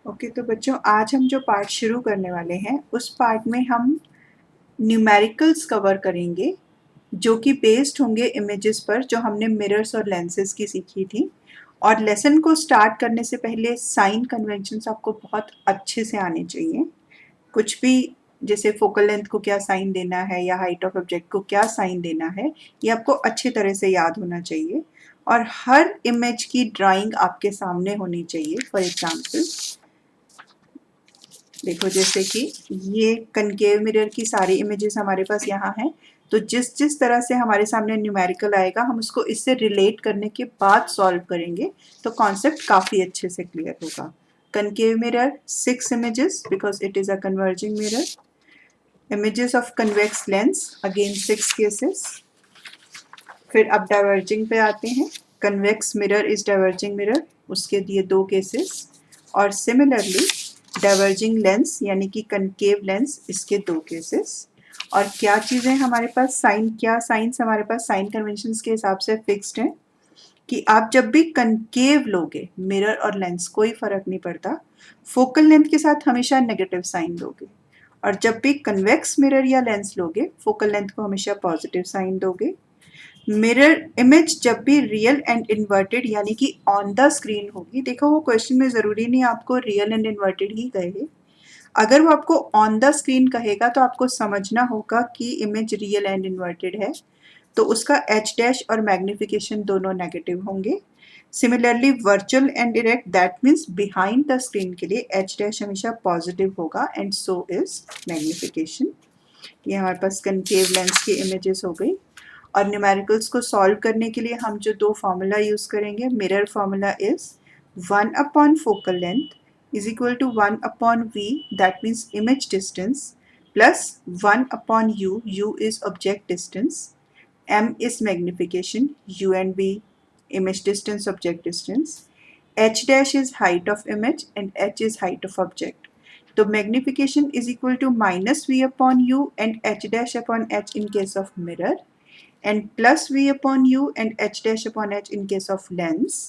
Okay तो बच्चों आज हम जो पार्ट शुरू करने वाले हैं उस पार्ट में हम न्यूमेरिकल्स कवर करेंगे जो कि बेस्ड होंगे इमेजेस पर जो हमने मिरर्स और लेंसेज की सीखी थी। और लेसन को स्टार्ट करने से पहले साइन कन्वेंशंस आपको बहुत अच्छे से आने चाहिए। कुछ भी जैसे फोकल लेंथ को क्या साइन देना है या हाइट ऑफ ऑब्जेक्ट को क्या साइन देना है ये आपको अच्छी तरह से याद होना चाहिए। और हर इमेज की ड्राइंग आपके सामने होनी चाहिए। फॉर एग्जाम्पल देखो जैसे कि ये कनकेव मिरर की सारी इमेजेस हमारे पास यहाँ हैं। तो जिस जिस तरह से हमारे सामने न्यूमेरिकल आएगा हम उसको इससे रिलेट करने के बाद सॉल्व करेंगे तो कॉन्सेप्ट काफ़ी अच्छे से क्लियर होगा। Concave mirror 6 images because it is a converging mirror. Images of convex lens again 6 cases. फिर अब डाइवर्जिंग पे आते हैं। Convex mirror is diverging mirror, उसके दिए 2 केसेस। और सिमिलरली डाइवर्जिंग लेंस यानी कि कनकेव लेंस, इसके 2 केसेस। और क्या चीज़ें हमारे पास साइन, क्या साइंस हमारे पास साइन कन्वेंशंस के हिसाब से फिक्स्ड हैं कि आप जब भी कनकेव लोगे मिरर और लेंस कोई फर्क नहीं पड़ता, फोकल लेंथ के साथ हमेशा नेगेटिव साइन दोगे। और जब भी कन्वेक्स मिरर या लेंस लोगे फोकल लेंथ को हमेशा पॉजिटिव साइन दोगे। मिरर इमेज जब भी रियल एंड इन्वर्टेड यानी कि ऑन द स्क्रीन होगी, देखो वो क्वेश्चन में ज़रूरी नहीं आपको रियल एंड इन्वर्टेड ही कहे। अगर वो आपको ऑन द स्क्रीन कहेगा तो आपको समझना होगा कि इमेज रियल एंड इन्वर्टेड है, तो उसका एच डैश और मैग्निफिकेशन दोनों नेगेटिव होंगे। Similarly virtual and direct that means behind the screen के लिए एच डैश हमेशा पॉजिटिव होगा एंड सो इज मैग्निफिकेशन। ये हमारे पास कनकेव लेंस की इमेजेस हो गई। और न्यूमेरिकल्स को सॉल्व करने के लिए हम जो 2 फार्मूला यूज़ करेंगे, mirror formula is 1 upon focal length is equal to 1 upon v that means image distance plus 1 upon u is object distance, m is magnification, u and v image distance, object distance, h dash is height of image and h is height of object. So magnification is equal to minus v upon u and h dash upon h in case of mirror and plus v upon u and h dash upon h in case of lens.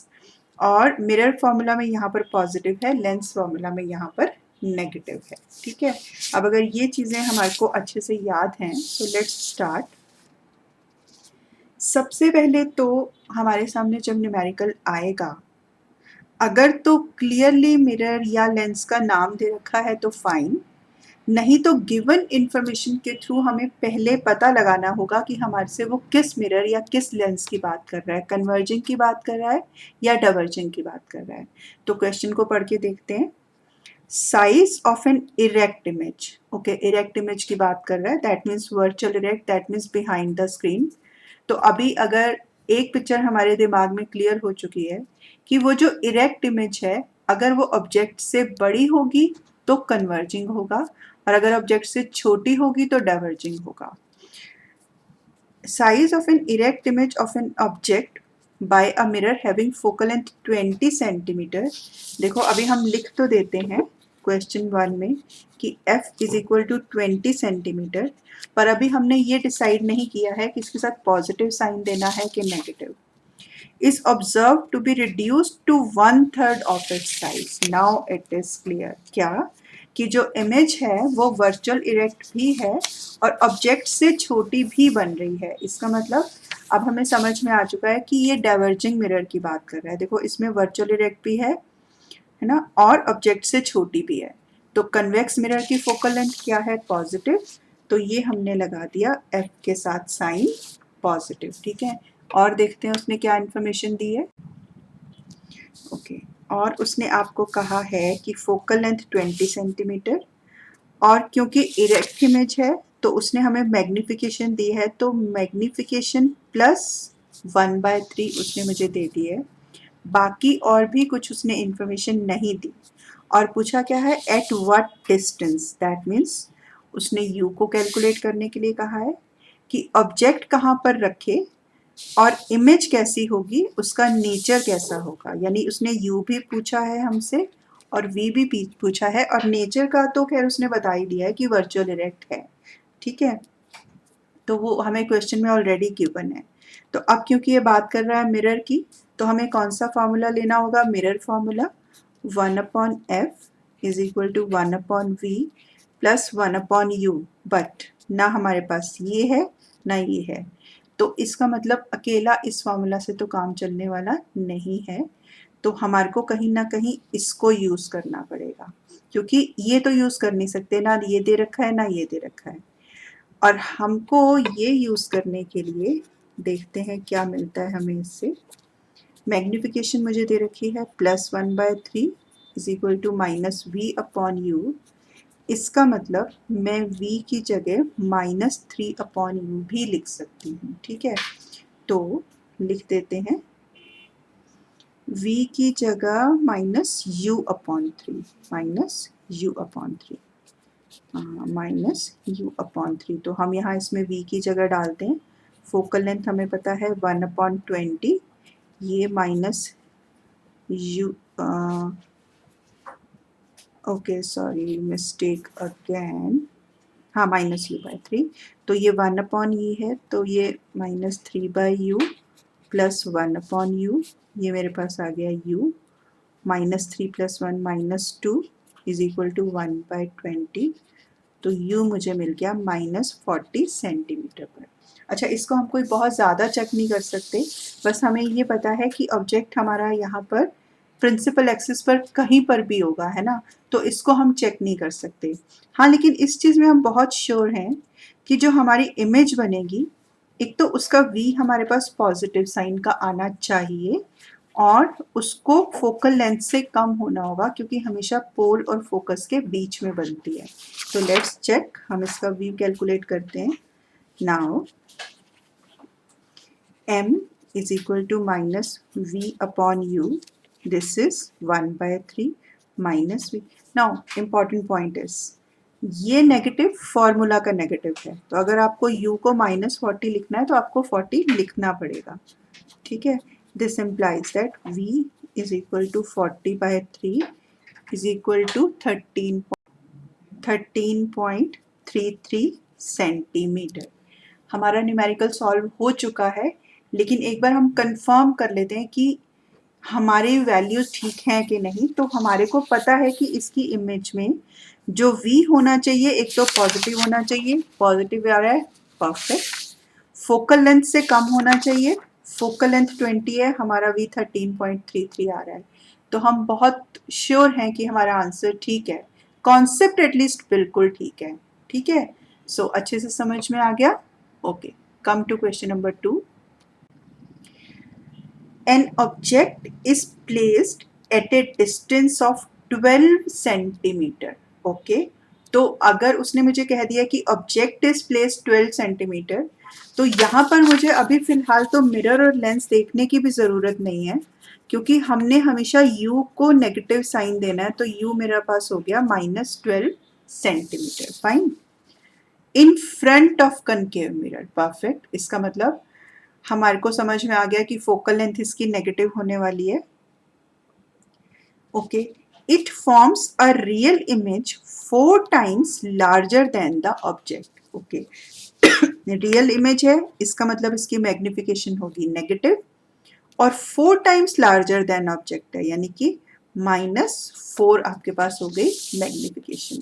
और mirror formula में यहाँ पर positive है, lens formula में यहाँ पर negative है। ठीक है, अब अगर ये चीज़ें हमारे को अच्छे से याद हैं तो लेट्स स्टार्ट। सबसे पहले तो हमारे सामने जब न्यूमेरिकल आएगा, अगर तो क्लियरली मिरर या लेंस का नाम दे रखा है तो फाइन, नहीं तो गिवन इंफॉर्मेशन के थ्रू हमें पहले पता लगाना होगा कि हमारे से वो किस मिरर या किस लेंस की बात कर रहा है, कन्वर्जिंग की बात कर रहा है या डाइवर्जिंग की बात कर रहा है। तो क्वेश्चन को पढ़ के देखते हैं। Size of an erect image, okay erect image की बात कर रहा है, that means virtual erect, that means behind the screen. तो अभी अगर एक पिक्चर हमारे दिमाग में क्लियर हो चुकी है कि वो जो इरेक्ट इमेज है अगर वो ऑब्जेक्ट से बड़ी होगी तो कन्वर्जिंग होगा और अगर ऑब्जेक्ट से छोटी होगी तो डाइवर्जिंग होगा। Size of an erect image of an object by a mirror having focal length 20 centimetre. देखो अभी हम लिख तो देते हैं क्वेश्चन 1 में कि f is equal to 20 centimetre, पर अभी हमने ये डिसाइड नहीं किया है कि इसके साथ पॉजिटिव साइन देना है कि negative. is observed to be reduced to 1/3 of its size. Now it is clear क्या कि जो इमेज है वो वर्चुअल इरेक्ट भी है और ऑब्जेक्ट से छोटी भी बन रही है। इसका मतलब अब हमें समझ में आ चुका है कि ये डाइवर्जिंग मिरर की बात कर रहा है। देखो इसमें वर्चुअल इरेक्ट भी है ना, और ऑब्जेक्ट से छोटी भी है। तो कन्वेक्स मिरर की फोकल लेंथ क्या है, पॉजिटिव, तो ये हमने लगा दिया एफ के साथ साइन पॉजिटिव। ठीक है, और देखते हैं उसने क्या इन्फॉर्मेशन दी है। ओके, और उसने आपको कहा है कि फोकल लेंथ 20 सेंटीमीटर और क्योंकि इरेक्ट इमेज है तो उसने हमें मैग्निफिकेशन दी है, तो मैग्निफिकेशन प्लस 1/3 उसने मुझे दे दी है। बाकी और भी कुछ उसने इन्फॉर्मेशन नहीं दी और पूछा क्या है, at what distance, that means उसने यू को कैलकुलेट करने के लिए कहा है कि ऑब्जेक्ट कहाँ पर रखे और इमेज कैसी होगी, उसका नेचर कैसा होगा। यानी उसने यू भी पूछा है हमसे और वी भी पूछा है और नेचर का तो खैर उसने बता ही दिया है कि वर्चुअल इरेक्ट है। ठीक है, तो वो हमें क्वेश्चन में ऑलरेडी गिवन है। तो अब क्योंकि ये बात कर रहा है मिरर की तो हमें कौन सा फार्मूला लेना होगा, mirror formula 1/f is equal to 1/v plus 1/u, but ना हमारे पास ये है ना ये है, तो इसका मतलब अकेला इस फॉर्मूला से तो काम चलने वाला नहीं है, तो हमारे को कहीं ना कहीं इसको यूज़ करना पड़ेगा, क्योंकि ये तो यूज़ कर नहीं सकते, ना ये दे रखा है ना ये दे रखा है। और हमको ये यूज़ करने के लिए देखते हैं क्या मिलता है हमें इससे। मैग्निफिकेशन मुझे दे रखी है +1/3 इज इक्वल टू -v/u। इसका मतलब मैं v की जगह -3/u भी लिख सकती हूँ, ठीक है। तो लिख देते हैं v की जगह -u/3 -u/3 तो हम यहाँ इसमें v की जगह डालते हैं। फोकल लेंथ हमें पता है 1/20, ये minus u, okay sorry mistake again, हाँ -u/3, तो ये 1/e है, तो ये -3/u प्लस 1/u, ये मेरे पास आ गया u, -3 + 1 -2 इज इक्वल टू 1/20, तो u मुझे मिल गया -40 सेंटीमीटर पर। अच्छा, इसको हम कोई बहुत ज़्यादा चेक नहीं कर सकते, बस हमें ये पता है कि ऑब्जेक्ट हमारा यहाँ पर प्रिंसिपल एक्सिस पर कहीं पर भी होगा, है ना, तो इसको हम चेक नहीं कर सकते। हाँ, लेकिन इस चीज़ में हम बहुत श्योर हैं कि जो हमारी इमेज बनेगी, एक तो उसका v हमारे पास पॉजिटिव साइन का आना चाहिए और उसको फोकल लेंथ से कम होना होगा, क्योंकि हमेशा पोल और फोकस के बीच में बनती है। तो लेट्स चेक, हम इसका v कैलकुलेट करते हैं। Now m is equal to -v/u, this is 1/3 minus v. Now important point is, ये नेगेटिव फॉर्मूला का नेगेटिव है, तो अगर आपको u को -40 लिखना है तो आपको 40 लिखना पड़ेगा, ठीक है। This implies that v is equal to 40/3 is equal to 13.33 centimetre. हमारा न्यूमेरिकल सॉल्व हो चुका है, लेकिन एक बार हम कंफर्म कर लेते हैं कि हमारी वैल्यूज ठीक हैं कि नहीं। तो हमारे को पता है कि इसकी इमेज में जो v होना चाहिए, एक तो पॉजिटिव होना चाहिए, पॉजिटिव आ रहा है, परफेक्ट। फोकल लेंथ से कम होना चाहिए, फोकल लेंथ 20 है, हमारा v 13.33 आ रहा है, तो हम बहुत श्योर हैं कि हमारा आंसर ठीक है। कॉन्सेप्ट एटलीस्ट बिल्कुल ठीक है, ठीक है। सो अच्छे से समझ में आ गया। Okay, come to question number 2। An object is placed at a distance of 12 centimetre. Okay, तो अगर उसने मुझे कह दिया कि ऑब्जेक्ट इज प्लेस 12 सेंटीमीटर, तो यहाँ पर मुझे अभी फिलहाल तो मिरर और लेंस देखने की भी ज़रूरत नहीं है, क्योंकि हमने हमेशा u को नेगेटिव साइन देना है, तो u मेरे पास हो गया -12 centimetre. Fine. In front of concave mirror, perfect. इसका मतलब हमारे को समझ में आ गया कि फोकल लेंथ इसकी नेगेटिव होने वाली है। Okay, it forms a real image 4 times larger than the object. Okay, real image है, इसका मतलब इसकी मैग्निफिकेशन होगी नेगेटिव, और 4 टाइम्स लार्जर देन ऑब्जेक्ट है, यानी कि -4 आपके पास हो गई मैग्निफिकेशन।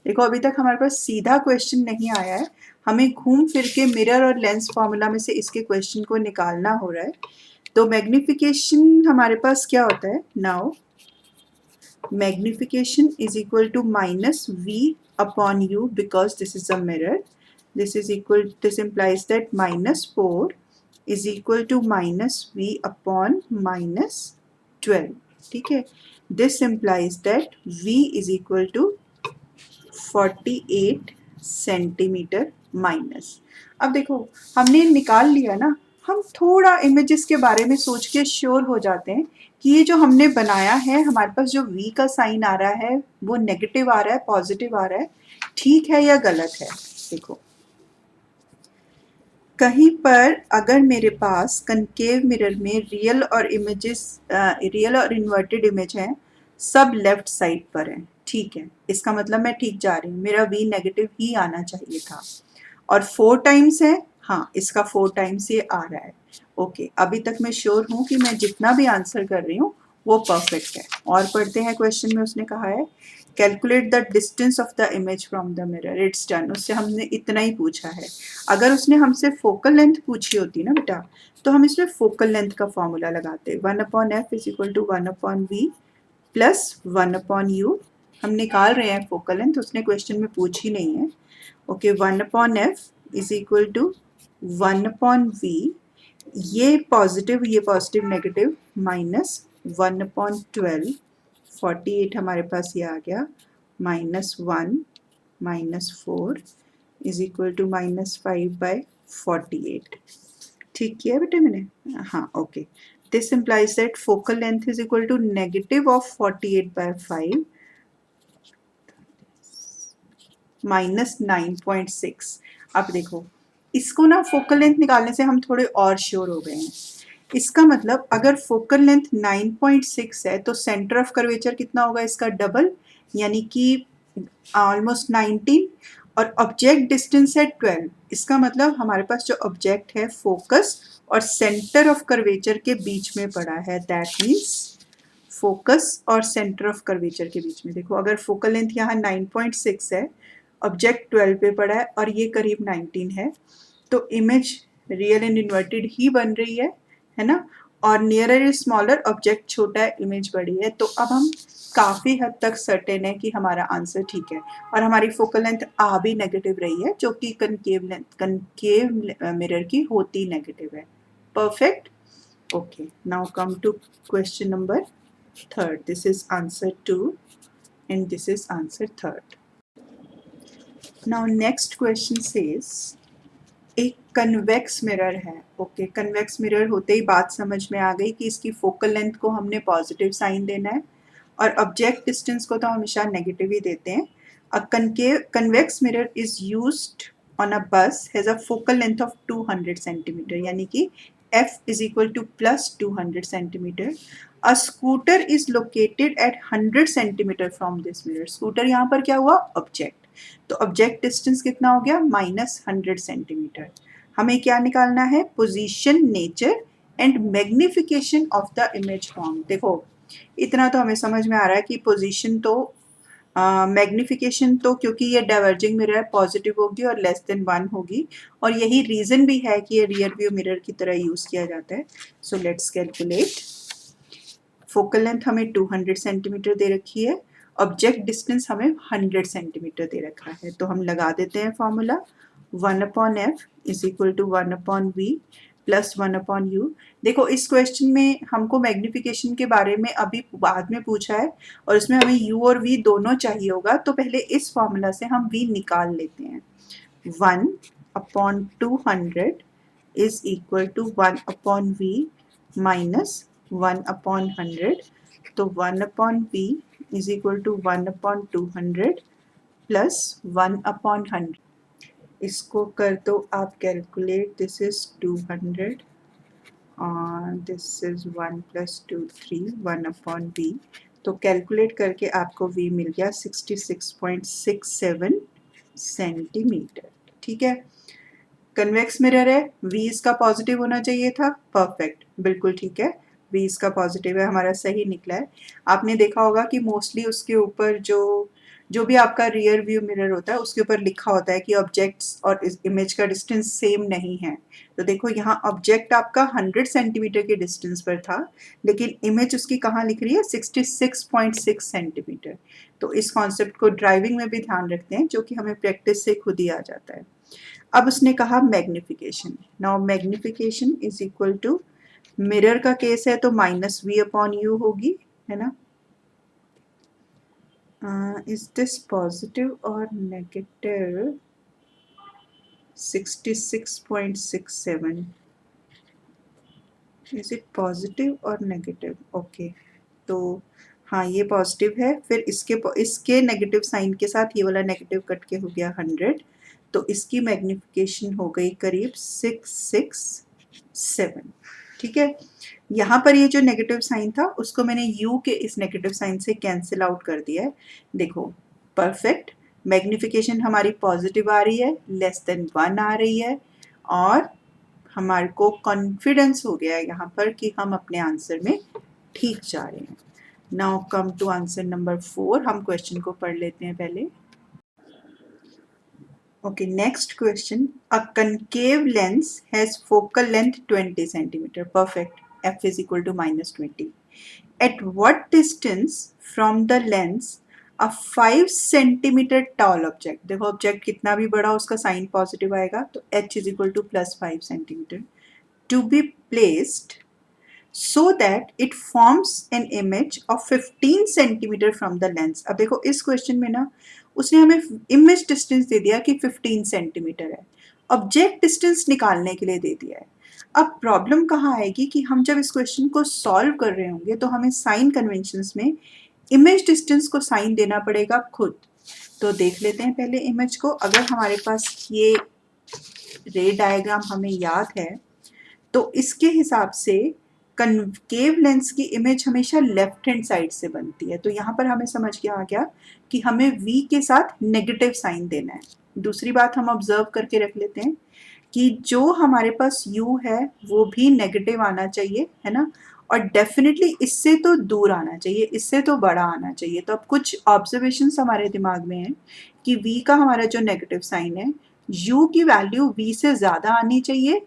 देखो, अभी तक हमारे पास सीधा क्वेश्चन नहीं आया है, हमें घूम फिर के मिरर और लेंस फॉर्मूला में से इसके क्वेश्चन को निकालना हो रहा है। तो मैग्निफिकेशन हमारे पास क्या होता है? Now magnification is equal to -v/u, because this is a mirror. This implies that -4 is equal to -v/-12, ठीक है। This implies that v is equal to 48 centimetre minus. अब देखो, हमने निकाल लिया ना, हम थोड़ा इमेजेस के बारे में सोच के श्योर हो जाते हैं कि ये जो हमने बनाया है, हमारे पास जो v का साइन आ रहा है वो नेगेटिव आ रहा है, पॉजिटिव आ रहा है, ठीक है या गलत है। देखो, कहीं पर अगर मेरे पास कनकेव मिरर में रियल और इन्वर्टेड इमेज हैं, सब लेफ्ट साइड पर हैं, ठीक है, इसका मतलब मैं ठीक जा रही हूँ, मेरा v नेगेटिव ही आना चाहिए था। और 4 टाइम्स है, हाँ, इसका 4 टाइम्स ये आ रहा है। ओके, अभी तक मैं श्योर हूँ कि मैं जितना भी आंसर कर रही हूँ वो परफेक्ट है। और पढ़ते हैं क्वेश्चन में उसने कहा है calculate the distance of the image from the mirror. It's done. उससे हमने इतना ही पूछा है। अगर उसने हमसे फोकल लेंथ पूछी होती ना बेटा, तो हम इसमें फोकल लेंथ का फॉर्मूला लगाते, 1/f is equal to 1/v plus 1/u। हम निकाल रहे हैं फोकल लेंथ, उसने क्वेश्चन में पूछी नहीं है। Okay, 1/f is equal to 1/v, ये पॉजिटिव नेगेटिव माइनस 1/12, 48 हमारे पास ये आ गया, -1 -4 इज इक्वल टू -5/48। ठीक किया बेटे मैंने? हाँ, okay. This implies that focal length is equal to negative of 48/5 -9.6। अब देखो, इसको ना फोकल लेंथ निकालने से हम थोड़े और श्योर हो गए हैं। इसका मतलब अगर फोकल लेंथ 9.6 है तो सेंटर ऑफ कर्वेचर कितना होगा इसका डबल, यानी कि ऑलमोस्ट 19, और ऑब्जेक्ट डिस्टेंस है 12। इसका मतलब हमारे पास जो ऑब्जेक्ट है फोकस और सेंटर ऑफ कर्वेचर के बीच में पड़ा है। दैट मीन्स फोकस और सेंटर ऑफ कर्वेचर के बीच में। देखो, अगर फोकल लेंथ यहाँ 9.6 है, ऑब्जेक्ट 12 पे पड़ा है और ये करीब 19 है, तो इमेज रियल एंड इन्वर्टेड ही बन रही है ना। और नियरर इज स्मॉलर, ऑब्जेक्ट छोटा है, इमेज बड़ी है। तो अब हम काफ़ी हद तक सर्टेन है कि हमारा आंसर ठीक है। और हमारी फोकल लेंथ आ भी नेगेटिव रही है, जो कि कनकेव मिरर की होती नेगेटिव है। Perfect. Okay, now come to question number 3rd. This is answer 2 and this is answer 3rd. Now next question says एक कन्वेक्स मिरर है। ओके, कन्वेक्स मिरर होते ही बात समझ में आ गई कि इसकी फोकल लेंथ को हमने पॉजिटिव साइन देना है और ऑब्जेक्ट डिस्टेंस को तो हमेशा नेगेटिव ही देते हैं। A convex mirror is used on a bus has a focal length of 200 centimetre, यानी कि f is equal to plus 200 centimeter. A scooter is located at 100 centimeter from this mirror. Scooter यहाँ पर क्या हुआ? Object. तो object distance कितना हो गया? -100 सेंटीमीटर। हमें क्या निकालना है? Position, nature and magnification of the image form. देखो, इतना तो हमें समझ में आ रहा है कि पोजीशन तो मैग्निफिकेशन तो क्योंकि ये डाइवर्जिंग मिरर पॉजिटिव होगी और लेस देन 1 होगी, और यही रीज़न भी है कि ये रियर व्यू मिरर की तरह यूज़ किया जाता है। So let's calculate. Focal length हमें 200 सेंटीमीटर दे रखी है, ऑब्जेक्ट डिस्टेंस हमें 100 सेंटीमीटर दे रखा है। तो हम लगा देते हैं formula, 1/f is equal to 1/v plus 1/u। देखो, इस क्वेश्चन में हमको मैग्निफिकेशन के बारे में अभी बाद में पूछा है और इसमें हमें u और v दोनों चाहिए होगा, तो पहले इस फॉर्मूला से हम v निकाल लेते हैं। 1/200 is equal to 1/v minus 1/100, तो 1/v is equal to 1/200 plus 1/100। इसको कर दो आप कैलकुलेट। दिस इज 200 और दिस इज 1 + 2 3 1/v। तो कैलकुलेट करके आपको v मिल गया 66.67 सेंटीमीटर। ठीक है, कन्वेक्स मिरर है, v इसका पॉजिटिव होना चाहिए था। परफेक्ट, बिल्कुल ठीक है, v इसका पॉजिटिव है, हमारा सही निकला है। आपने देखा होगा कि मोस्टली उसके ऊपर जो भी आपका रियर व्यू मिरर होता है उसके ऊपर लिखा होता है कि ऑब्जेक्ट्स और इमेज का डिस्टेंस सेम नहीं है। तो देखो, यहाँ ऑब्जेक्ट आपका 100 सेंटीमीटर के डिस्टेंस पर था, लेकिन इमेज उसकी कहाँ लिख रही है? 66.6 सेंटीमीटर। तो इस कॉन्सेप्ट को ड्राइविंग में भी ध्यान रखते हैं, जो कि हमें प्रैक्टिस से खुद ही आ जाता है। अब उसने कहा magnification. Now magnification is equal to, mirror का केस है तो -v/u होगी, है ना। इज दिस पॉजिटिव और नेगेटिव? 66.67, इज इट पॉजिटिव और नेगेटिव? ओके, तो हाँ, ये पॉजिटिव है। फिर इसके नेगेटिव साइन के साथ ये वाला नेगेटिव कट के हो गया 100, तो इसकी मैग्निफिकेशन हो गई करीब 667। ठीक है, यहाँ पर ये जो नेगेटिव साइन था उसको मैंने u के इस नेगेटिव साइन से कैंसिल आउट कर दिया है। देखो, परफेक्ट, मैग्निफिकेशन हमारी पॉजिटिव आ रही है, लेस देन 1 आ रही है, और हमारे को कॉन्फिडेंस हो गया है यहाँ पर कि हम अपने आंसर में ठीक जा रहे हैं। Now come to answer number 4। हम क्वेश्चन को पढ़ लेते हैं पहले। Okay, next question. A concave lens has focal length 20 centimeter. Perfect. F is equal to -20. At what distance from the lens a 5 centimeter tall object, देखो object कितना भी बड़ा उसका साइन पॉजिटिव आएगा, तो h is equal to +5 centimeter, to be placed so that it forms an image of 15 centimeter from the lens। अब देखो इस क्वेश्चन में ना उसने हमें इमेज डिस्टेंस दे दिया कि 15 सेंटीमीटर है, ऑब्जेक्ट डिस्टेंस निकालने के लिए दे दिया है। अब प्रॉब्लम कहाँ आएगी कि हम जब इस क्वेश्चन को सॉल्व कर रहे होंगे तो हमें साइन कन्वेंशंस में इमेज डिस्टेंस को साइन देना पड़ेगा खुद। तो देख लेते हैं पहले इमेज को। अगर हमारे पास ये रे डायग्राम हमें याद है तो इसके हिसाब से कनकेव लेंस की इमेज हमेशा लेफ्ट हैंड साइड से बनती है। तो यहाँ पर हमें समझ के आ गया कि हमें v के साथ नेगेटिव साइन देना है। दूसरी बात हम ऑब्जर्व करके रख लेते हैं कि जो हमारे पास u है वो भी नेगेटिव आना चाहिए, है ना, और डेफिनेटली इससे तो दूर आना चाहिए, इससे तो बड़ा आना चाहिए। तो अब कुछ ऑब्जर्वेशंस हमारे दिमाग में हैं कि v का हमारा जो नेगेटिव साइन है, u की वैल्यू v से ज़्यादा आनी चाहिए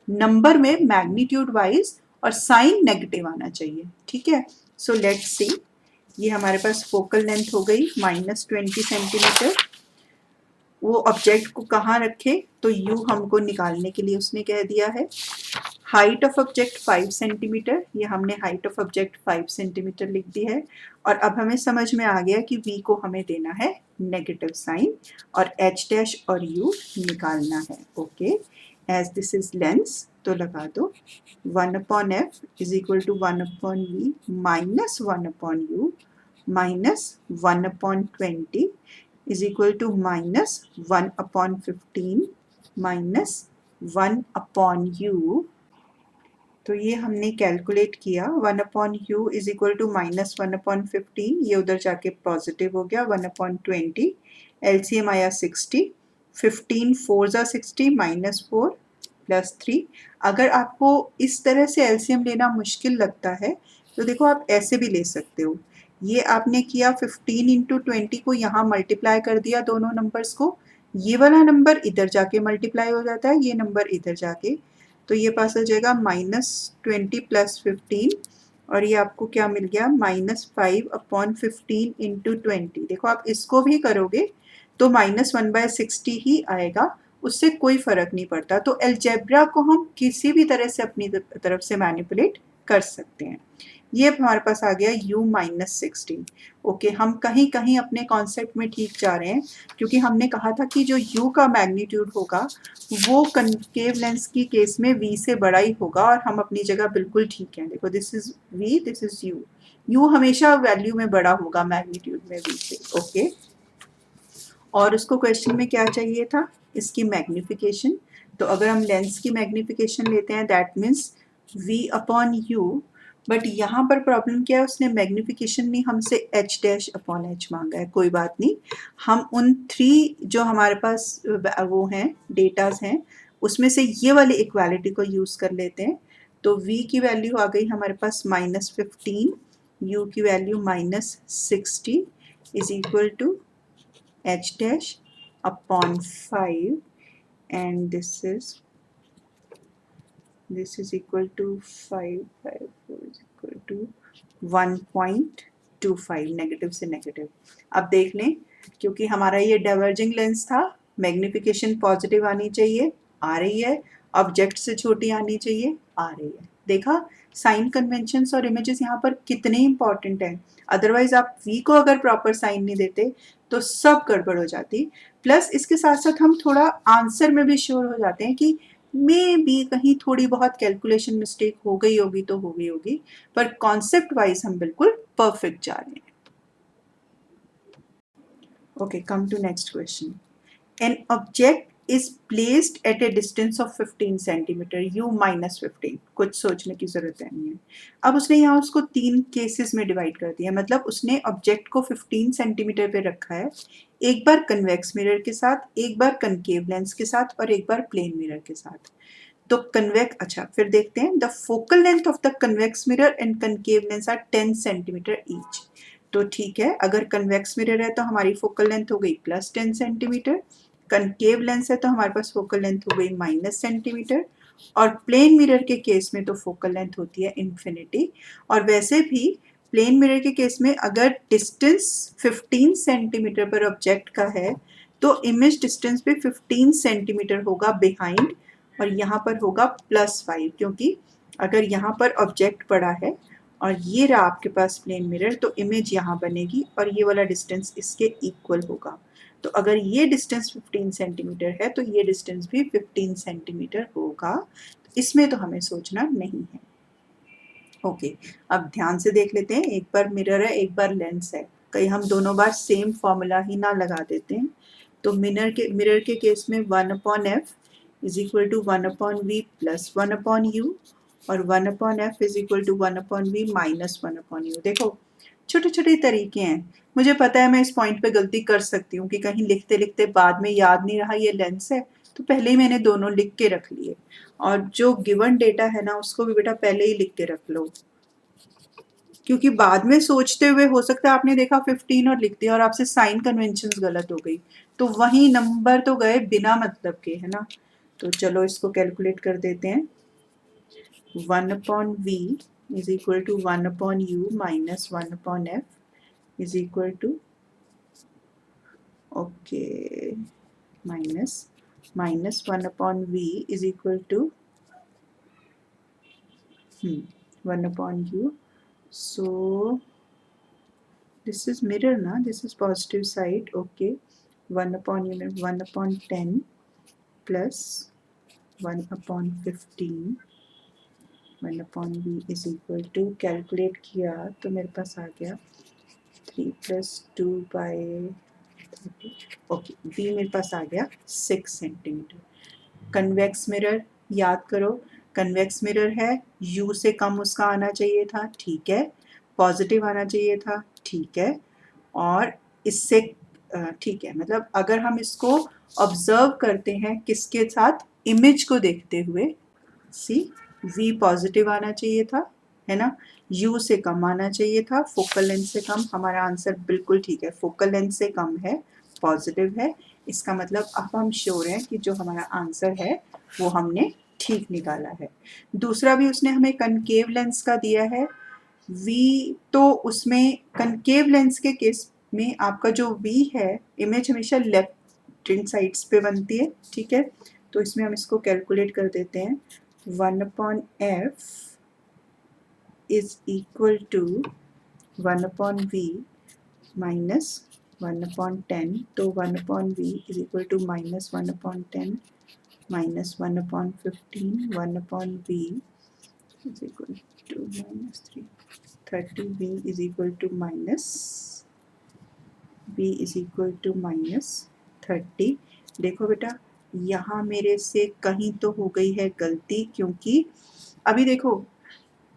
नंबर में मैग्नीट्यूड वाइज, और साइन नेगेटिव आना चाहिए। ठीक है, सो लेट्स सी। ये हमारे पास फोकल लेंथ हो गई -20 सेंटीमीटर। वो ऑब्जेक्ट को कहाँ रखे, तो u हमको निकालने के लिए उसने कह दिया है। हाइट ऑफ ऑब्जेक्ट 5 सेंटीमीटर, ये हमने हाइट ऑफ ऑब्जेक्ट 5 सेंटीमीटर लिख दी है। और अब हमें समझ में आ गया कि v को हमें देना है नेगेटिव साइन और h डैश और u निकालना है। Okay, as this is lens तो लगा दो 1/f is equal to 1/v minus 1/u minus 1/20 is equal to -1/15 minus 1/u। तो ये हमने कैलकुलेट किया। 1/u इज इक्वल टू -1/15, ये उधर जाके पॉजिटिव हो गया 1/20, एलसीएम आया 60, 15 4 ज़ा 60 -4 +3। अगर आपको इस तरह से एलसीएम लेना मुश्किल लगता है तो देखो आप ऐसे भी ले सकते हो। ये आपने किया 15 इंटू 20 को यहाँ मल्टीप्लाई कर दिया दोनों नंबर्स को, ये वाला नंबर इधर जाके मल्टीप्लाई हो जाता है, ये नंबर इधर जाके, तो ये पास हो जाएगा -20 + 15 और ये आपको क्या मिल गया -5/15 इंटू 20। देखो आप इसको भी करोगे तो -1/60 ही आएगा, उससे कोई फ़र्क नहीं पड़ता। तो अलजेब्रा को हम किसी भी तरह से अपनी तरफ से मैनिपुलेट कर सकते हैं। ये हमारे पास आ गया u-16। ओके, हम कहीं कहीं अपने कॉन्सेप्ट में ठीक जा रहे हैं क्योंकि हमने कहा था कि जो u का मैग्नीट्यूड होगा वो कनकेव लेंस की केस में v से बड़ा ही होगा, और हम अपनी जगह बिल्कुल ठीक हैं। देखो this is v, this is u, u हमेशा वैल्यू में बड़ा होगा मैग्नीट्यूड में v से। ओके, और उसको क्वेश्चन में क्या चाहिए था, इसकी मैग्निफिकेशन। तो अगर हम लेंस की मैग्निफिकेशन लेते हैं दैट मीन्स v/u, बट यहाँ पर प्रॉब्लम क्या है, उसने मैग्निफिकेशन नहीं हमसे h-h मांगा है। कोई बात नहीं, हम उन 3 जो हमारे पास वो हैं डेटाज हैं उसमें से ये वाली इक्वालिटी को यूज़ कर लेते हैं। तो v की वैल्यू आ गई हमारे पास -15, u की value -60 is equal to h-5, and this is equal to 5/4 is equal to 1.25, negative से नेगेटिव। अब देख लें, क्योंकि हमारा ये डाइवर्जिंग लेंस था, मैग्निफिकेशन पॉजिटिव आनी चाहिए, आ रही है, ऑब्जेक्ट से छोटी आनी चाहिए, आ रही है। देखा साइन कन्वेंशंस और इमेजेस यहाँ पर कितने इंपॉर्टेंट हैं। अदरवाइज आप v को अगर प्रॉपर साइन नहीं देते तो सब गड़बड़ हो जाती। प्लस इसके साथ साथ हम थोड़ा आंसर में भी श्योर हो जाते हैं कि मे बी कहीं थोड़ी बहुत कैलकुलेशन मिस्टेक हो गई होगी तो हो गई होगी, पर कॉन्सेप्ट वाइज हम बिल्कुल परफेक्ट जा रहे हैं। Okay, come to next question. An object is placed at a distance of 15 centimeter, u-15। कुछ सोचने की जरूरत नहीं है। अब उसने यहाँ उसको 3 केसेस में डिवाइड कर दिया, मतलब उसने ऑब्जेक्ट को 15 सेंटीमीटर पे रखा है, एक बार कन्वेक्स मिरर के साथ, एक बार कनकेव लेंस के साथ और एक बार प्लेन मिरर के साथ। तो कन्वेक्स, अच्छा फिर देखते हैं, the focal length of the convex mirror and concave lens are 10 centimetre each. तो ठीक है, अगर कन्वेक्स मिरर है तो हमारी फोकल लेंथ हो गई +10 सेंटीमीटर, कनकेव लेंस है तो हमारे पास फोकल लेंथ हो गई -सेंटीमीटर, और प्लेन मिरर के केस में तो फोकल लेंथ होती है इन्फिनिटी। और वैसे भी प्लेन मिरर के केस में अगर डिस्टेंस 15 सेंटीमीटर पर ऑब्जेक्ट का है तो इमेज डिस्टेंस भी 15 सेंटीमीटर होगा बिहाइंड, और यहाँ पर होगा +5, क्योंकि अगर यहाँ पर ऑब्जेक्ट पड़ा है और ये रहा आपके पास प्लेन मिरर, तो इमेज यहाँ बनेगी और ये वाला डिस्टेंस इसके इक्वल होगा। तो अगर ये डिस्टेंस 15 सेंटीमीटर है तो ये डिस्टेंस भी 15 सेंटीमीटर होगा। इसमें तो हमें सोचना नहीं है। ओके, अब ध्यान से देख लेते हैं, एक बार मिरर है एक बार लेंस है, कहीं हम दोनों बार सेम फॉर्मूला ही ना लगा देते हैं। तो मिरर के केस में 1/f is equal to 1/v plus 1/u, और 1/f is equal to 1/v minus 1/u। देखो छोटे छोटे तरीके हैं, मुझे पता है मैं इस पॉइंट पे गलती कर सकती हूँ कि कहीं लिखते लिखते बाद में याद नहीं रहा ये लेंस है, तो पहले ही मैंने दोनों लिख के रख लिए, और जो गिवन डेटा है ना उसको भी बेटा पहले ही लिख के रख लो, क्योंकि बाद में सोचते हुए हो सकता है आपने देखा 15 और लिख दिया और आपसे साइन कन्वेंशंस गलत हो गई, तो वही नंबर तो गए बिना मतलब के, है ना। तो चलो इसको कैलकुलेट कर देते हैं। 1/v is equal to 1/u minus 1/f is equal to, okay, minus 1/v is equal to 1/u. So this is mirror na, this is positive side, okay. 1/u 1/10 plus 1/15 1/v is equal to, calculate किया तो मेरे पास आ गया 3 + 2/30, okay, v मेरे पास आ गया 6 centimetre. Convex mirror याद करो, convex mirror है, u से कम उसका आना चाहिए था, ठीक है, पॉजिटिव आना चाहिए था, ठीक है, और इससे ठीक है, मतलब अगर हम इसको ऑब्जर्व करते हैं किसके साथ, इमेज को देखते हुए, सी v पॉजिटिव आना चाहिए था, है ना, u से कम आना चाहिए था, फोकल लेंथ से कम, हमारा आंसर बिल्कुल ठीक है, फोकल लेंथ से कम है, पॉजिटिव है, इसका मतलब अब हम श्योर हैं कि जो हमारा आंसर है वो हमने ठीक निकाला है। दूसरा भी उसने हमें कनकेव लेंस का दिया है, v, तो उसमें कनकेव लेंस के केस में आपका जो v है, इमेज हमेशा लेफ्ट हैंड साइड्स पे बनती है, ठीक है, तो इसमें हम इसको कैलकुलेट कर देते हैं। 1/f is equal to 1/v minus 1/10, तो 1/v is equal to minus 1/10 minus 1/15, 1/v is equal to minus 3, 30v is equal to minus, v is equal to minus 30। देखो बेटा यहाँ मेरे से कहीं तो हो गई है गलती, क्योंकि अभी देखो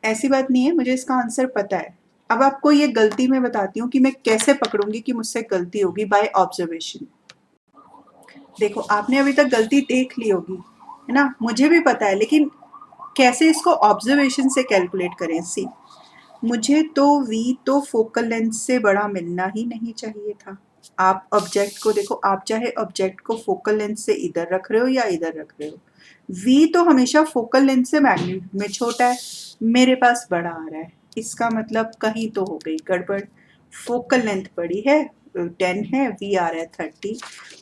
ऐसी बात नहीं है, मुझे इसका आंसर पता है, अब आपको ये गलती मैं बताती हूँ कि मैं कैसे पकड़ूंगी कि मुझसे गलती होगी, बाय ऑब्जर्वेशन। देखो आपने अभी तक गलती देख ली होगी, है ना, मुझे भी पता है, लेकिन कैसे इसको ऑब्जर्वेशन से कैलकुलेट करें। सी, मुझे तो v तो फोकल लेंथ से बड़ा मिलना ही नहीं चाहिए था। आप ऑब्जेक्ट को देखो, आप चाहे ऑब्जेक्ट को फोकल लेंथ से इधर रख रहे हो या इधर रख रहे हो, v तो हमेशा फोकल लेंथ से मैग्नीट्यूड में छोटा है, मेरे पास बड़ा आ रहा है, इसका मतलब कहीं तो हो गई गड़बड़। फोकल लेंथ बड़ी है 10 है, v आ रहा है 30,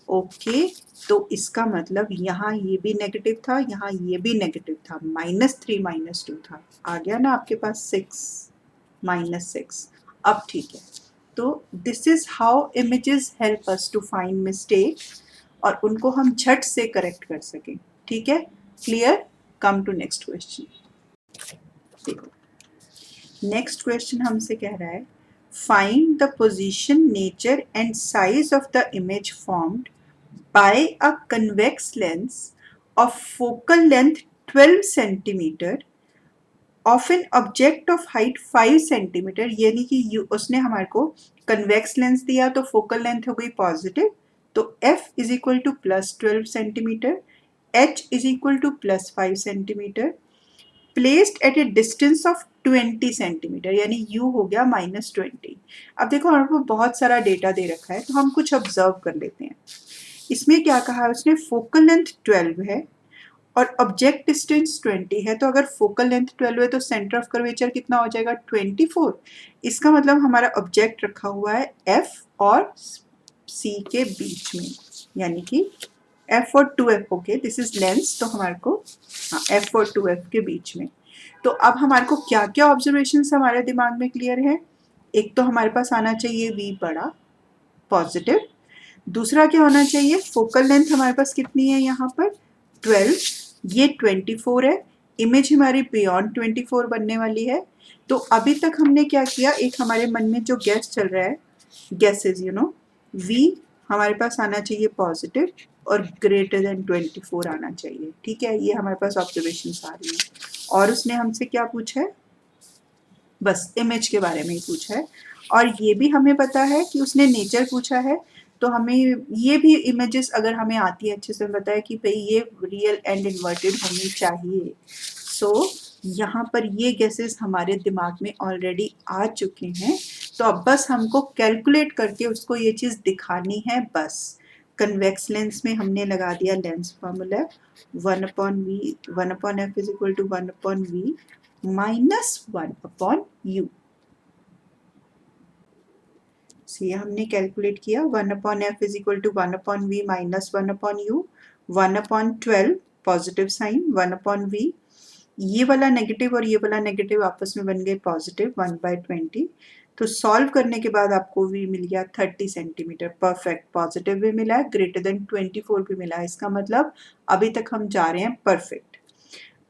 ओके, तो इसका मतलब यहाँ ये भी नेगेटिव था, यहाँ ये भी नेगेटिव था, -3 -2 था, आ गया ना आपके पास 6 -6। अब ठीक है, तो this is how images help us to find mistake, और उनको हम झट से करेक्ट कर सकें, ठीक है, clear. Come to next question. देखो नेक्स्ट क्वेश्चन हमसे कह रहा है, find the position, nature and size of the image formed by a convex lens of focal length 12 centimetre of an object of height 5 centimetre, यानी कि उसने हमारे को कन्वेक्स लेंस दिया तो फोकल लेंथ हो गई पॉजिटिव, तो f is equal to +12 centimetre, h is equal to +5 centimetre, placed at a distance of 20 centimetre, यानी u हो गया -20। अब देखो हमारे को बहुत सारा डेटा दे रखा है, तो हम कुछ ऑब्जर्व कर लेते हैं। इसमें क्या कहा है उसने, फोकल लेंथ 12 है और ऑब्जेक्ट डिस्टेंस 20 है, तो अगर फोकल लेंथ 12 है तो सेंटर ऑफ कर्वेचर कितना हो जाएगा 24। इसका मतलब हमारा ऑब्जेक्ट रखा हुआ है F और C के बीच में, यानी कि F और 2F, okay this is lens, तो हमारे को F और 2F के बीच में। तो अब हमारे को क्या क्या ऑब्जर्वेशन हमारे दिमाग में क्लियर है। एक तो हमारे पास आना चाहिए V बड़ा पॉजिटिव, दूसरा क्या होना चाहिए, फोकल लेंथ हमारे पास कितनी है यहाँ पर 12, ये 24 है, इमेज हमारी बियॉन्ड 24 बनने वाली है। तो अभी तक हमने क्या किया, एक हमारे मन में जो गैस चल रहा है, गैसेज V हमारे पास आना चाहिए पॉजिटिव और ग्रेटर देन 24 आना चाहिए, ठीक है, ये हमारे पास ऑब्जर्वेशन आ रही है। और उसने हमसे क्या पूछा है, बस इमेज के बारे में ही पूछा है। और ये भी हमें पता है कि उसने नेचर पूछा है, तो हमें ये भी इमेजेस अगर हमें आती है अच्छे से पता है कि भाई ये रियल एंड इन्वर्टेड होनी चाहिए। सो यहाँ पर ये गेसेस हमारे दिमाग में ऑलरेडी आ चुके हैं, तो अब बस हमको कैलकुलेट करके उसको ये चीज़ दिखानी है बस। कन्वेक्स लेंस में हमने लगा दिया lens formula 1/v 1/f is equal to 1/v -1/u। ये हमने कैलकुलेट किया 1/f is equal to 1/v -1/u, 1/12 positive sign 1/v, ये वाला नेगेटिव और ये वाला नेगेटिव आपस में बन गए पॉजिटिव 1/20। तो सॉल्व करने के बाद आपको v मिल गया 30 सेंटीमीटर, परफेक्ट, पॉजिटिव भी मिला है, ग्रेटर देन 24 भी मिला है, इसका मतलब अभी तक हम जा रहे हैं परफेक्ट।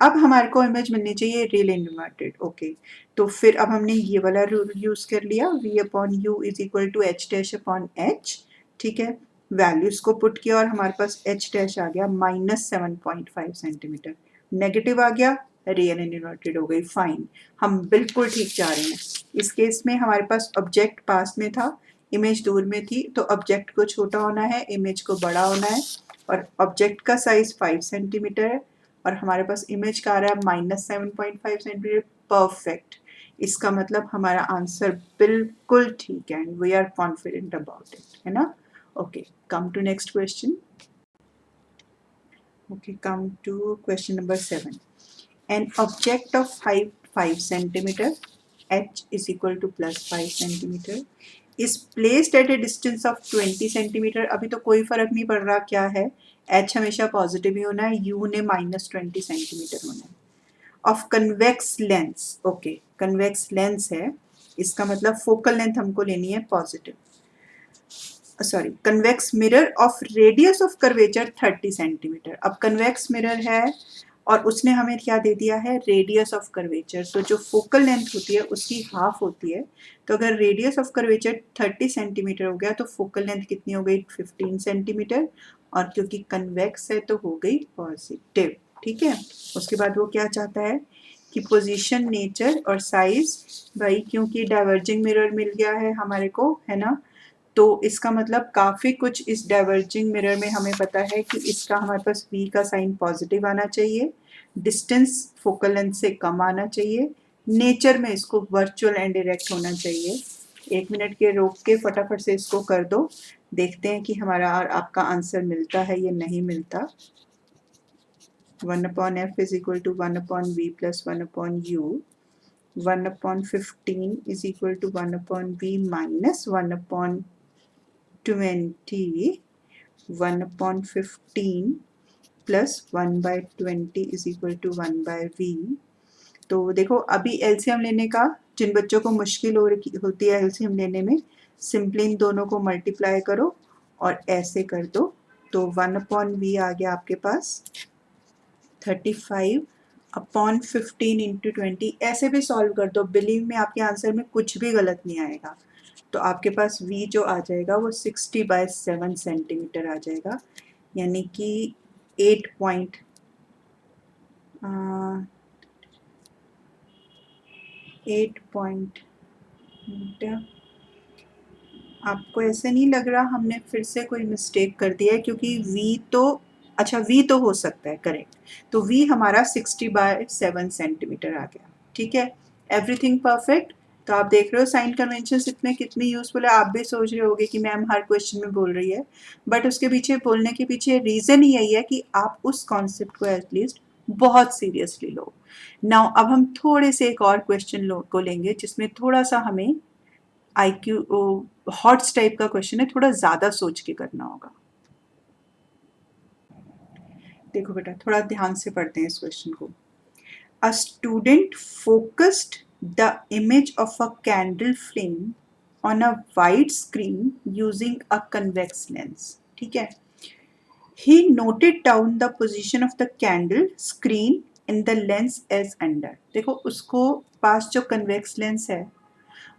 अब हमारे को इमेज मिलनी चाहिए रियल इन्वर्टेड, ओके। तो फिर अब हमने ये वाला रूल यूज कर लिया, v/u is equal to h'/h, ठीक है, वैल्यूज को पुट किया और हमारे पास h' आ गया -7.5 सेंटीमीटर, नेगेटिव आ गया, रियल एंड इन्वर्टेड हो गई, फाइन, हम बिल्कुल ठीक जा रहे हैं। इस केस में हमारे पास ऑब्जेक्ट पास में था, इमेज दूर में थी, तो ऑब्जेक्ट को छोटा होना है, इमेज को बड़ा होना है, और ऑब्जेक्ट का साइज 5 सेंटीमीटर है और हमारे पास इमेज का आ रहा है -7.5 सेंटीमीटर, परफेक्ट। इसका मतलब हमारा आंसर बिल्कुल ठीक है and we are confident about it, है ना। Okay, come to next question. Okay, come to question number 7। An object of height 5 centimetre, h is equal to +5 centimetre, is placed at a distance of 20 centimetre. अभी तो कोई फर्क नहीं पड़ रहा क्या है, h हमेशा पॉजिटिव ही होना है, u ने -20 सेंटीमीटर होना है। Of convex lens, okay convex lens है, इसका मतलब फोकल लेंथ हमको लेनी है positive, sorry convex mirror of radius of curvature 30 centimetre. अब कन्वेक्स मिरर है और उसने हमें क्या दे दिया है, रेडियस ऑफ कर्वेचर, तो जो फोकल लेंथ होती है उसकी हाफ होती है, तो अगर रेडियस ऑफ कर्वेचर 30 सेंटीमीटर हो गया तो फोकल लेंथ कितनी हो गई 15 सेंटीमीटर, और क्योंकि कन्वेक्स है तो हो गई पॉजिटिव, ठीक है। उसके बाद वो क्या चाहता है कि पोजीशन, नेचर और साइज, भाई क्योंकि डाइवर्जिंग मिरर मिल गया है हमारे को, है ना, तो इसका मतलब काफ़ी कुछ इस डाइवर्जिंग मिरर में हमें पता है कि इसका हमारे पास v का साइन पॉजिटिव आना चाहिए, डिस्टेंस फोकल लेंथ से कम आना चाहिए, नेचर में इसको वर्चुअल एंड डायरेक्ट होना चाहिए। 1 मिनट के रोक के फटाफट से इसको कर दो, देखते हैं कि हमारा और आपका आंसर मिलता है या नहीं मिलता। 1/f is equal to 1/v plus 1/u, 1/15 is equal to 1/v minus 1/20, 1/15 plus 1/20 is equal to 1/v। तो देखो अभी एलसीएम लेने का, जिन बच्चों को मुश्किल होती है एलसीएम लेने में, सिंपली इन दोनों को मल्टीप्लाई करो और ऐसे कर दो, तो 1/v आ गया आपके पास 35/15 इंटू 20, ऐसे भी सॉल्व कर दो, बिलीव में आपके आंसर में कुछ भी गलत नहीं आएगा। तो आपके पास v जो आ जाएगा वो 60/7 सेंटीमीटर आ जाएगा, यानी कि 8 पॉइंट 8 पॉइंट। आपको ऐसे नहीं लग रहा हमने फिर से कोई मिस्टेक कर दिया है, क्योंकि v तो अच्छा v तो हो सकता है, करेक्ट। तो v हमारा 60/7 सेंटीमीटर आ गया, ठीक है। Everything perfect. तो आप देख रहे हो साइन कन्वेंशंस इतने कितनी यूजफुल है। आप भी सोच रहे होगे कि मैम हर क्वेश्चन में बोल रही है, बट उसके पीछे बोलने के पीछे रीजन ही यही है कि आप उस कॉन्सेप्ट को एटलीस्ट बहुत सीरियसली लो। नाउ अब हम थोड़े से एक और क्वेश्चन को लेंगे जिसमें थोड़ा सा हमें IQ हॉट्स टाइप का क्वेश्चन है, थोड़ा ज़्यादा सोच के करना होगा। देखो बेटा थोड़ा ध्यान से पढ़ते हैं इस क्वेश्चन को। A student focused the image of a candle flame on a wide screen using a convex lens, ठीक है। He noted down the position of the candle screen in the lens as under. देखो उसको पास जो convex lens है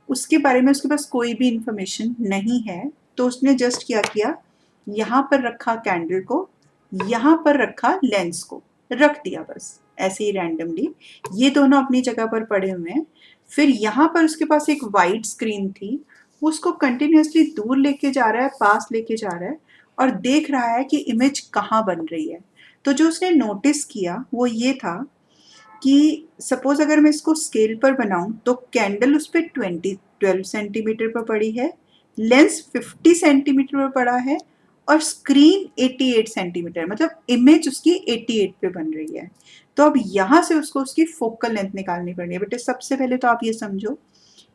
उसके बारे में उसके पास कोई भी इंफॉर्मेशन नहीं है, तो उसने जस्ट क्या किया, यहाँ पर रखा कैंडल को, यहाँ पर रखा लेंस को, रख दिया बस ऐसे ही रैंडमली। ये दोनों अपनी जगह पर पड़े हुए हैं। फिर यहाँ पर उसके पास एक वाइड स्क्रीन थी, उसको कंटिन्यूसली दूर लेके जा रहा है, पास लेके जा रहा है और देख रहा है कि इमेज कहाँ बन रही है। तो जो उसने नोटिस किया वो ये था कि सपोज अगर मैं इसको स्केल पर बनाऊं तो कैंडल उस पर 12 सेंटीमीटर पर पड़ी है, लेंस 50 सेंटीमीटर पर पड़ा है और स्क्रीन 88 सेंटीमीटर, मतलब इमेज उसकी 88 पे बन रही है। तो अब यहाँ से उसको उसकी फोकल लेंथ निकालनी पड़नी है। बेटे सबसे पहले तो आप ये समझो,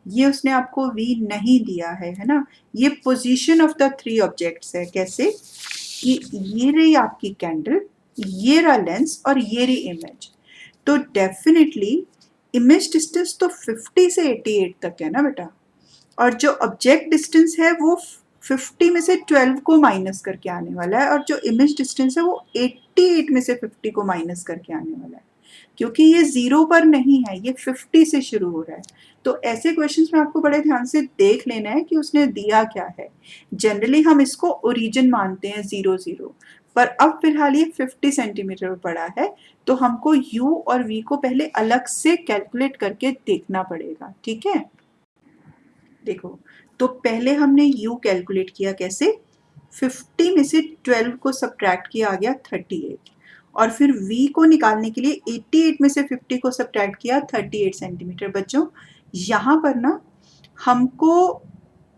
ये उसने आपको v नहीं दिया है ना, ये पोजीशन ऑफ द 3 ऑब्जेक्ट्स है। कैसे कि ये रही आपकी कैंडल, ये रहा लेंस और ये रही इमेज। तो डेफिनेटली इमेज डिस्टेंस तो 50 से 88 तक है ना बेटा, और जो ऑब्जेक्ट डिस्टेंस है वो 50 में से 12 को माइनस करके आने वाला है, और जो इमेज डिस्टेंस है वो 88 में से 50 को माइनस करके आने वाला है, क्योंकि ये 0 पर नहीं है, ये 50 से शुरू हो रहा है। तो ऐसे क्वेश्चंस में आपको बड़े ध्यान से देख लेना है कि उसने दिया क्या है। जनरली हम इसको ओरिजिन मानते हैं 0 0, पर अब फिलहाल ये 50 सेंटीमीटर पड़ा है, तो हमको u और v को पहले अलग से कैलकुलेट करके देखना पड़ेगा, ठीक है। देखो तो पहले हमने u कैलकुलेट किया, कैसे 50 में से 12 को सब्ट्रैक्ट किया, आ गया 38, और फिर v को निकालने के लिए 88 में से 50 को सब्ट्रैक्ट किया 38 सेंटीमीटर। बच्चों यहाँ पर ना हमको,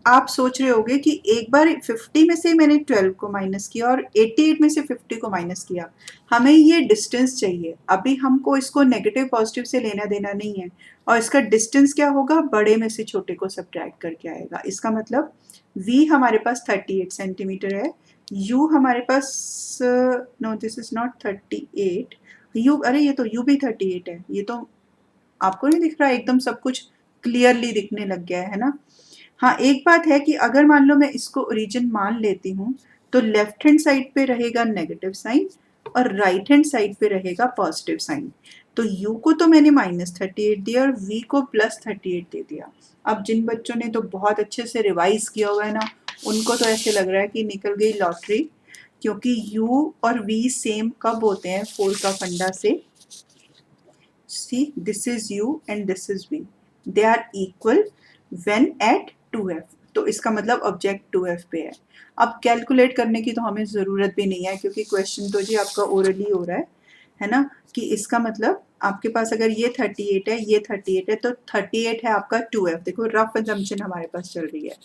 आप सोच रहे होगे कि एक बार 50 में से मैंने 12 को माइनस किया और 88 में से 50 को माइनस किया, हमें ये डिस्टेंस चाहिए। अभी हमको इसको नेगेटिव पॉजिटिव से लेना देना नहीं है, और इसका डिस्टेंस क्या होगा, बड़े में से छोटे को सब्ट्रैक्ट करके आएगा। इसका मतलब v हमारे पास 38 सेंटीमीटर है, u हमारे पास no this is not 38, u, अरे ये तो u भी 38 है, ये तो आपको नहीं दिख रहा, एकदम सब कुछ क्लियरली दिखने लग गया है ना। हाँ एक बात है कि अगर मान लो मैं इसको ओरिजिन मान लेती हूँ तो लेफ्ट हैंड साइड पे रहेगा नेगेटिव साइन और राइट हैंड साइड पे रहेगा पॉजिटिव साइन। तो u को तो मैंने -38 दिया और v को +38 दे दिया। अब जिन बच्चों ने तो बहुत अच्छे से रिवाइज किया हुआ है ना, उनको तो ऐसे लग रहा है कि निकल गई लॉटरी, क्योंकि u और v सेम कब होते हैं 4 का फंडा से। See, this is u and this is v. They are equal when at 2f. तो इसका मतलब ऑब्जेक्ट 2f पे है। अब कैलकुलेट करने की तो हमें ज़रूरत भी नहीं है, क्योंकि क्वेश्चन तो जी आपका ओरली हो रहा है ना, कि इसका मतलब आपके पास अगर ये 38 है, ये 38 है, तो 38 है आपका 2f। देखो रफ असम्पशन हमारे पास चल रही है,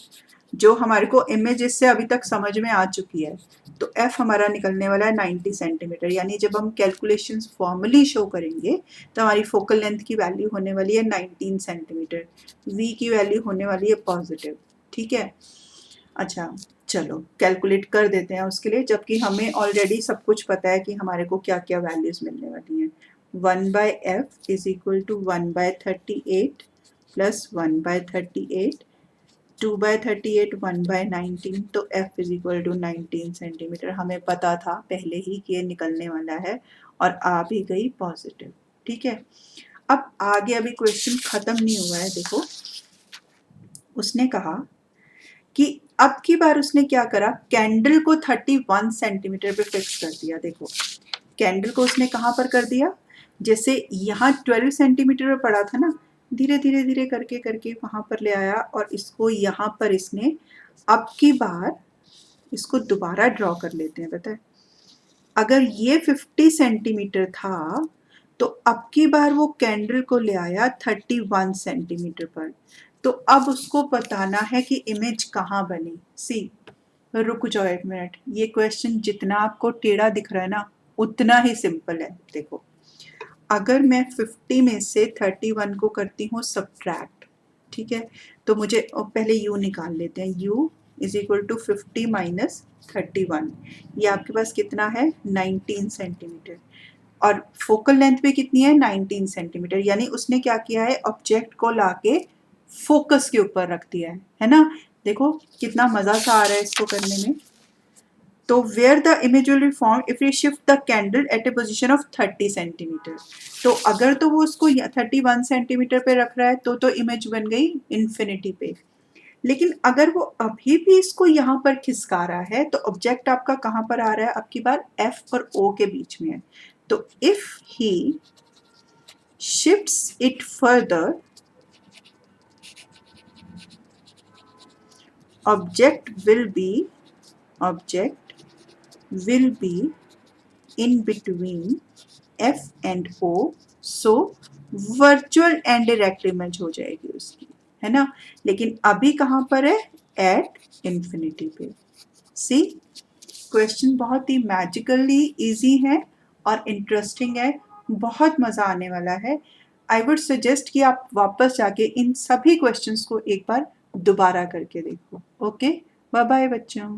जो हमारे को इमेज इससे अभी तक समझ में आ चुकी है। तो f हमारा निकलने वाला है 90 सेंटीमीटर, यानी जब हम कैलकुलेशंस फॉर्मली शो करेंगे तो हमारी फोकल लेंथ की वैल्यू होने वाली है 19 सेंटीमीटर, v की वैल्यू होने वाली है पॉजिटिव, ठीक है। अच्छा चलो कैलकुलेट कर देते हैं उसके लिए, जबकि हमें ऑलरेडी सब कुछ पता है कि हमारे को क्या क्या वैल्यूज मिलने वाली हैं। 1/f is equal to 1/38 plus 1/38, 2/38 1/19, तो f is equal to 19 centimetre. हमें पता था पहले ही कि ये निकलने वाला है और आ भी गई पॉजिटिव, ठीक है। अब आगे अभी क्वेश्चन खत्म नहीं हुआ है। देखो उसने कहा कि अब की बार उसने क्या करा, कैंडल को 31 सेंटीमीटर पे फिक्स कर दिया। देखो कैंडल को उसने कहाँ पर कर दिया, जैसे यहाँ 12 सेंटीमीटर पे पड़ा था ना, धीरे धीरे धीरे करके करके वहाँ पर ले आया और इसको यहाँ पर इसने अब की बार इसको दोबारा ड्रॉ कर लेते हैं। पता है अगर ये 50 सेंटीमीटर था तो अब की बार वो कैंडल को ले आया 31 सेंटीमीटर पर। तो अब उसको बताना है कि इमेज कहाँ बनी। सी, रुक जाओ एक मिनट, ये क्वेश्चन जितना आपको टेढ़ा दिख रहा है ना उतना ही सिंपल है। देखो, अगर मैं 50 में से 31 को करती हूँ सब्ट्रैक्ट, ठीक है, तो मुझे पहले u निकाल लेते हैं। u is equal to 50 minus 31, ये आपके पास कितना है 19 सेंटीमीटर, और फोकल लेंथ भी कितनी है 19 सेंटीमीटर, यानी उसने क्या किया है ऑब्जेक्ट को लाके फोकस के ऊपर रख दिया है ना। देखो कितना मजा सा आ रहा है इसको करने में। तो where the image will be formed if we shift the candle at a position of 30 centimetre. तो अगर तो वो उसको 31 सेंटीमीटर पे रख रहा है तो इमेज बन गई इन्फिनिटी पे। लेकिन अगर वो अभी भी इसको यहाँ पर खिसका रहा है तो ऑब्जेक्ट आपका कहाँ पर आ रहा है, आपकी बार F और O के बीच में है। तो if he shifts it further, object will be in between F and O, so virtual and direct image हो जाएगी उसकी, है ना। लेकिन अभी कहाँ पर है, एट इन्फिनिटी पे। सी, क्वेश्चन बहुत ही मैजिकली इजी है और इंटरेस्टिंग है, बहुत मज़ा आने वाला है। आई वुड सजेस्ट कि आप वापस जाके इन सभी क्वेश्चंस को एक बार दोबारा करके देखो। ओके, बाय बाय बच्चों।